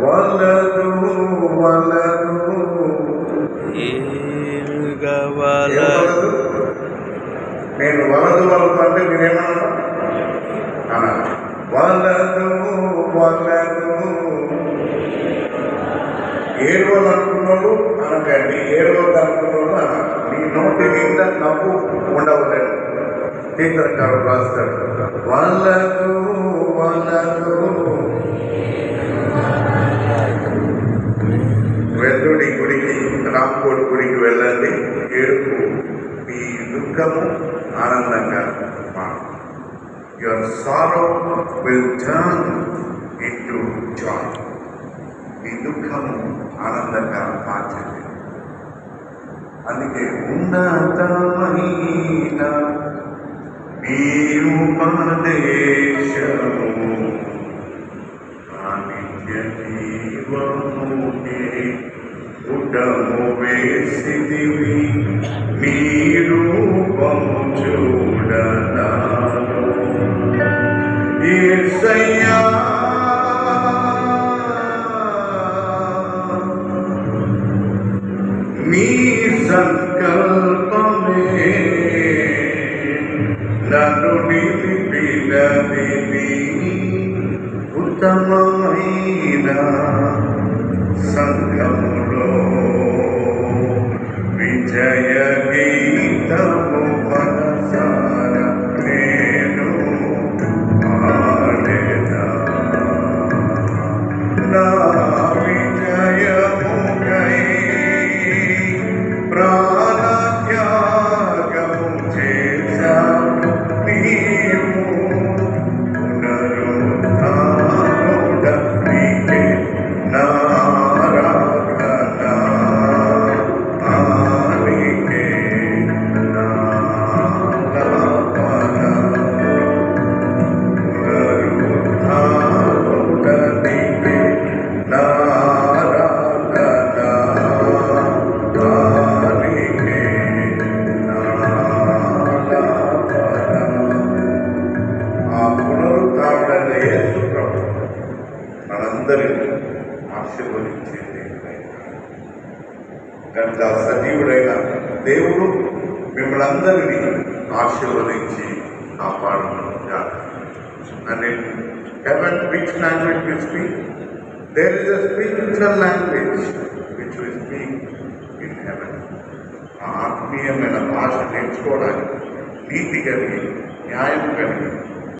వలదు వలదు నేను వలదు వలదు అంటే మీరేమన్నా వలదు వలదు ఏడవలు అనుకున్నాడు అనకండి, ఏడవద్దు అనుకున్నాడు అనాలి. నీ నోటి నిండా నవ్వు ఉండవలేదు. కీర్తనకారుడు రాస్తాడు, వలదు వలదు వెల్లుడి గుడికి, రాంకోటి గుడికి వెళ్ళండి, ఏడుపు మీ దుఃఖము ఆనందంగా మారు. Your sorrow will turn into joy. మీ దుఃఖము ఆనందంగా మార్చండి. అందుకే ఉన్నతమైన మీ ఉపదేశము నిత్య జీవముకే ఉడము వేసిదివి, మీ రూపము చూడనాను యేసయ్యా. మీ సంకల్పమే నన్ను నిలిపినది, ఉత్తమమైన సంఘములో విజయ గీతము మనసార నేను ఆడేదా. నా విజయముకై ప్రాణత్యాగము చేశావు నీవు, పునరుద్ధానుడనికే నారాధన ఆనికే నాలాపన. పునరుద్ధానుడనికే నారాధన ఆనికే నాలాపన. ఆ పునరుద్ధారుడైన యేసు ప్రభు మనందరినీ ఆశీర్వదించేది కనుక సజీవుడైన దేవుడు మిమ్మల్ని అందరినీ ఆశీర్వదించి కాపాడుగా. And in heaven, which language we speak? There is a spiritual language which we speak in heaven. ఆ ఆత్మీయమైన భాష నేర్చుకోవడానికి నీతి కలిగి, న్యాయం కలిగి,